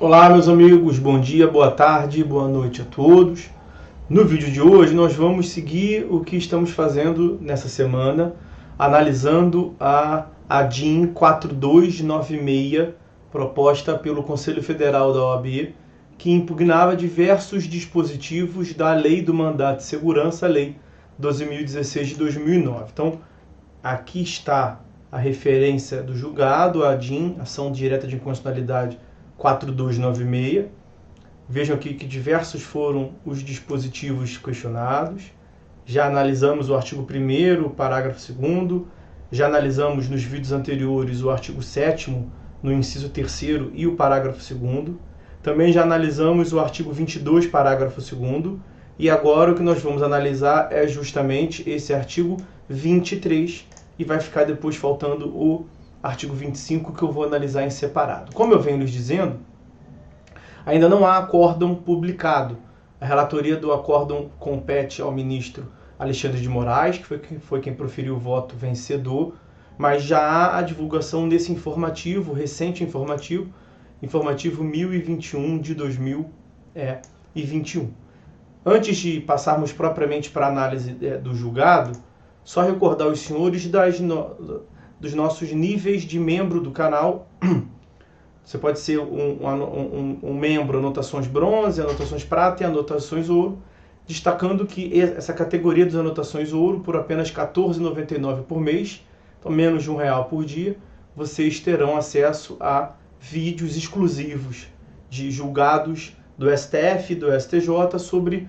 Olá, meus amigos, bom dia, boa tarde, boa noite a todos. No vídeo de hoje nós vamos seguir o que estamos fazendo nessa semana, analisando a DIN 4296, proposta pelo Conselho Federal da OAB, que impugnava diversos dispositivos da Lei do Mandato de Segurança, a Lei 12.016 de 2009. Então, aqui está a referência do julgado, a DIN, Ação Direta de Inconstitucionalidade 4296. Vejam aqui que diversos foram os dispositivos questionados. Já analisamos o artigo 1º, parágrafo 2º, já analisamos nos vídeos anteriores o artigo 7º, no inciso 3º e o parágrafo 2º. Também já analisamos o artigo 22, parágrafo 2º. E agora o que nós vamos analisar é justamente esse artigo 23 e vai ficar depois faltando o artigo 25, que eu vou analisar em separado. Como eu venho lhes dizendo, ainda não há acórdão publicado. A relatoria do acórdão compete ao ministro Alexandre de Moraes, que foi quem proferiu o voto vencedor, mas já há a divulgação desse informativo, recente informativo 1021 de 2021. Antes de passarmos propriamente para a análise do julgado, só recordar aos senhores dos nossos níveis de membro do canal. Você pode ser um membro anotações bronze, anotações prata e anotações ouro, destacando que essa categoria das anotações ouro, por apenas R$ 14,99 por mês, então menos de R$1 por dia, vocês terão acesso a vídeos exclusivos de julgados do STF e do STJ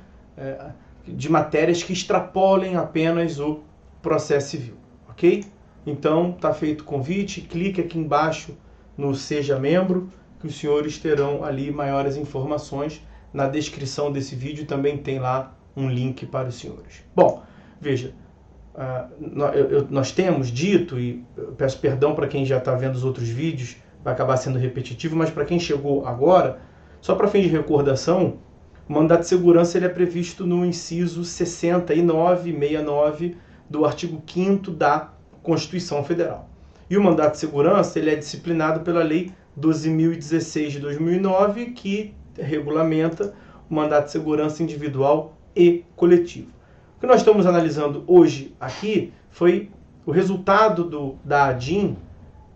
de matérias que extrapolem apenas o processo civil, ok? Então, está feito o convite, clique aqui embaixo no Seja Membro, que os senhores terão ali maiores informações. Na descrição desse vídeo também tem lá um link para os senhores. Bom, veja, nós temos dito, e eu peço perdão para quem já está vendo os outros vídeos, vai acabar sendo repetitivo, mas para quem chegou agora, só para fim de recordação, o mandato de segurança ele é previsto no inciso 69 e 69 do artigo 5º da Constituição Federal. E o mandato de segurança ele é disciplinado pela Lei 12.016 de 2009, que regulamenta o mandato de segurança individual e coletivo. O que nós estamos analisando hoje aqui foi o resultado da DIN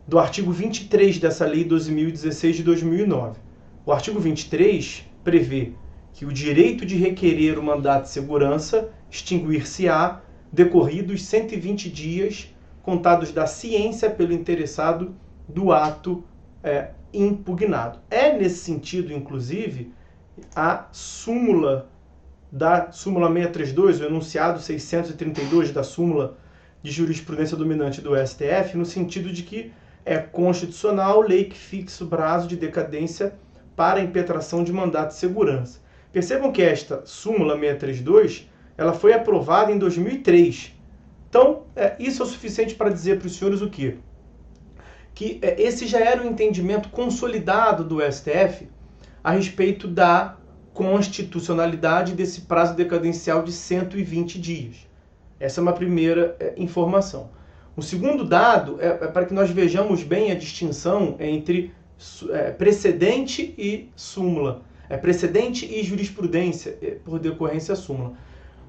do artigo 23 dessa Lei 12.016 de 2009. O artigo 23 prevê que o direito de requerer o mandato de segurança extinguir-se-á decorridos 120 dias contados da ciência pelo interessado do ato impugnado. É nesse sentido, inclusive, a súmula da súmula 632, o enunciado 632 da súmula de jurisprudência dominante do STF, no sentido de que é constitucional lei que fixa o prazo de decadência para a impetração de mandato de segurança. Percebam que esta súmula 632 ela foi aprovada em 2003. Então, isso é o suficiente para dizer para os senhores o quê? Que esse já era o entendimento consolidado do STF a respeito da constitucionalidade desse prazo decadencial de 120 dias. Essa é uma primeira informação. O segundo dado é para que nós vejamos bem a distinção entre precedente e súmula. Precedente e jurisprudência, por decorrência súmula.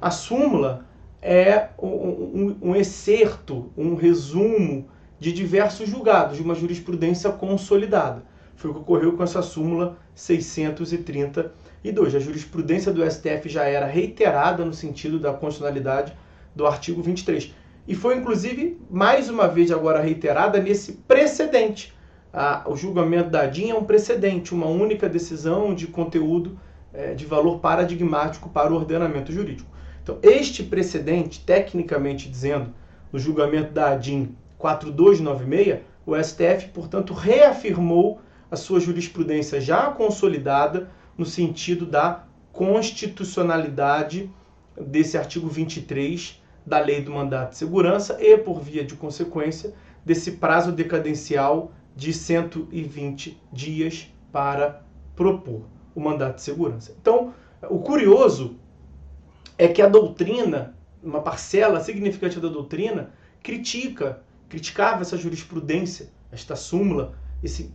A súmula é um excerto, um resumo de diversos julgados, de uma jurisprudência consolidada. Foi o que ocorreu com essa súmula 632. A jurisprudência do STF já era reiterada no sentido da constitucionalidade do artigo 23. E foi, inclusive, mais uma vez agora reiterada nesse precedente. O julgamento da DIN é um precedente, uma única decisão de conteúdo de valor paradigmático para o ordenamento jurídico. Então, este precedente, tecnicamente dizendo, no julgamento da DIN 4296, o STF, portanto, reafirmou a sua jurisprudência já consolidada no sentido da constitucionalidade desse artigo 23 da Lei do Mandato de Segurança e, por via de consequência, desse prazo decadencial de 120 dias para propor o mandato de segurança. Então, o curioso é que a doutrina, uma parcela significativa da doutrina, criticava essa jurisprudência, esta súmula,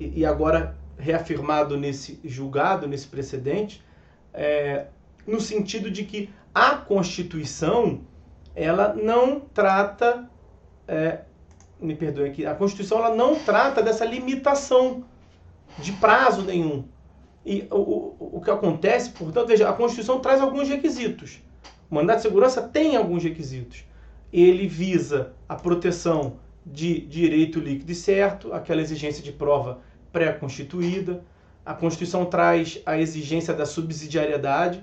e agora reafirmado nesse julgado, nesse precedente, no sentido de que a Constituição, ela não trata, me perdoe aqui, a Constituição ela não trata dessa limitação de prazo nenhum. E o que acontece, portanto, veja, a Constituição traz alguns requisitos. O mandato de segurança tem alguns requisitos. Ele visa a proteção de direito líquido e certo, aquela exigência de prova pré-constituída. A Constituição traz a exigência da subsidiariedade,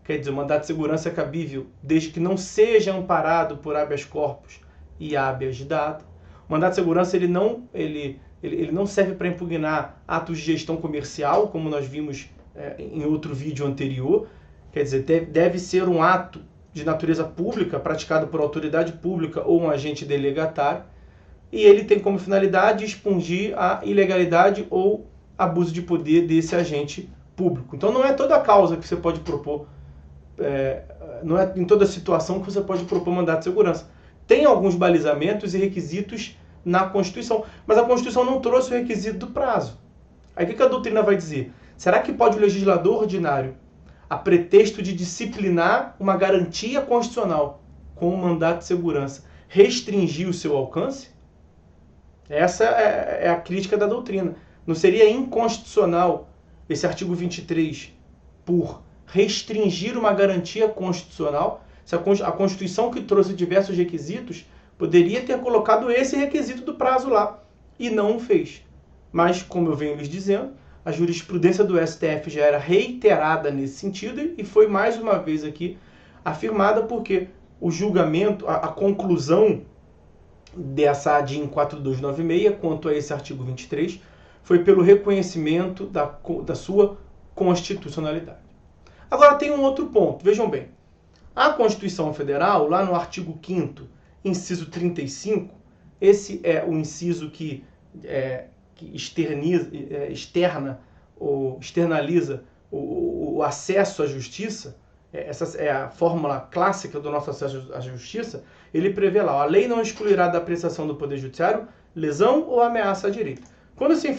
quer dizer, o mandato de segurança é cabível desde que não seja amparado por habeas corpus e habeas data. O mandato de segurança ele não serve para impugnar atos de gestão comercial, como nós vimos em outro vídeo anterior. Quer dizer, deve ser um ato de natureza pública, praticado por autoridade pública ou um agente delegatário, e ele tem como finalidade expungir a ilegalidade ou abuso de poder desse agente público. Então não é toda a causa que você pode propor, não é em toda situação que você pode propor mandato de segurança. Tem alguns balizamentos e requisitos na Constituição, mas a Constituição não trouxe o requisito do prazo. Aí o que a doutrina vai dizer? Será que pode o legislador ordinário, a pretexto de disciplinar uma garantia constitucional com o mandato de segurança, restringir o seu alcance? Essa é a crítica da doutrina. Não seria inconstitucional esse artigo 23 por restringir uma garantia constitucional? Se a Constituição, que trouxe diversos requisitos, poderia ter colocado esse requisito do prazo lá e não o fez. Mas, como eu venho lhes dizendo, a jurisprudência do STF já era reiterada nesse sentido e foi mais uma vez aqui afirmada porque o julgamento, a conclusão dessa ADIM 4296 quanto a esse artigo 23 foi pelo reconhecimento da sua constitucionalidade. Agora tem um outro ponto, vejam bem. A Constituição Federal, lá no artigo 5º, inciso 35, esse é o inciso que externaliza o acesso à justiça. Essa é a fórmula clássica do nosso acesso à justiça. Ele prevê lá, a lei não excluirá da apreciação do Poder Judiciário lesão ou ameaça à direito. Quando se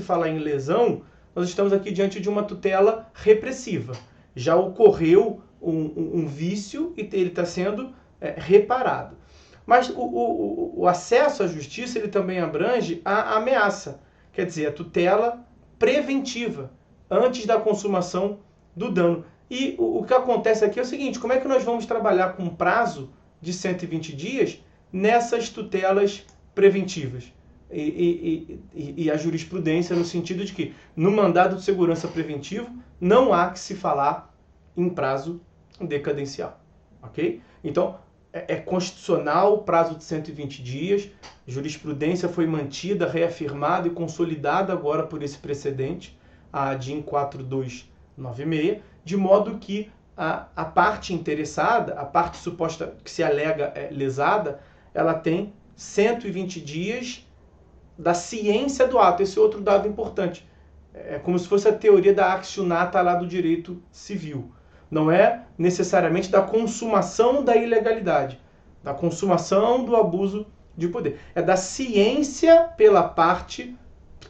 fala em lesão, nós estamos aqui diante de uma tutela repressiva. Já ocorreu um vício e ele está sendo reparado. Mas o acesso à justiça ele também abrange a ameaça, quer dizer, a tutela preventiva, antes da consumação do dano. E o que acontece aqui é o seguinte, como é que nós vamos trabalhar com um prazo de 120 dias nessas tutelas preventivas? E a jurisprudência no sentido de que no mandado de segurança preventivo não há que se falar em prazo decadencial, ok? Então, é constitucional o prazo de 120 dias, a jurisprudência foi mantida, reafirmada e consolidada agora por esse precedente, a ADIM 4296, de modo que a parte interessada, a parte suposta que se alega lesada, ela tem 120 dias da ciência do ato. Esse outro dado importante. É como se fosse a teoria da accionata lá do direito civil. Não é necessariamente da consumação da ilegalidade, da consumação do abuso de poder. É da ciência pela parte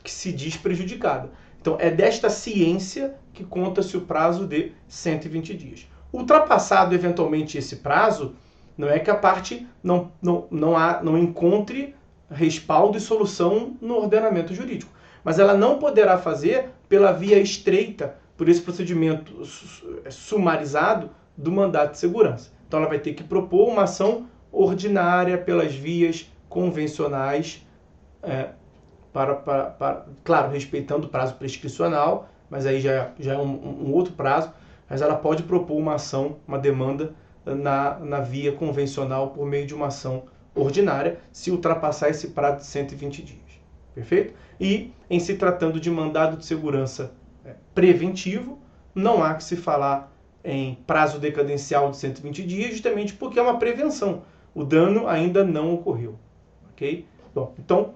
que se diz prejudicada. Então, é desta ciência que conta-se o prazo de 120 dias. Ultrapassado, eventualmente, esse prazo, não é que a parte não encontre respaldo e solução no ordenamento jurídico, mas ela não poderá fazer pela via estreita, por esse procedimento sumarizado do mandato de segurança. Então, ela vai ter que propor uma ação ordinária pelas vias convencionais, claro, respeitando o prazo prescricional, mas aí já é um outro prazo, mas ela pode propor uma ação, uma demanda na via convencional por meio de uma ação ordinária, se ultrapassar esse prazo de 120 dias. Perfeito? E, em se tratando de mandado de segurança preventivo, não há que se falar em prazo decadencial de 120 dias, justamente porque é uma prevenção. O dano ainda não ocorreu. Ok? Bom, então,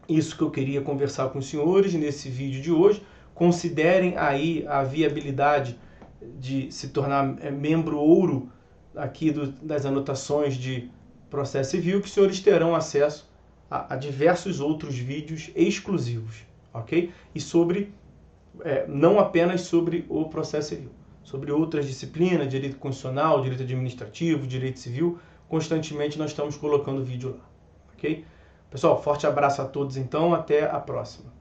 isso que eu queria conversar com os senhores nesse vídeo de hoje. Considerem aí a viabilidade de se tornar membro ouro aqui das anotações de processo civil, que os senhores terão acesso a diversos outros vídeos exclusivos. ok? E sobre, não apenas sobre o processo civil, sobre outras disciplinas, direito constitucional, direito administrativo, direito civil, constantemente nós estamos colocando vídeo lá, ok? Pessoal, forte abraço a todos então, até a próxima.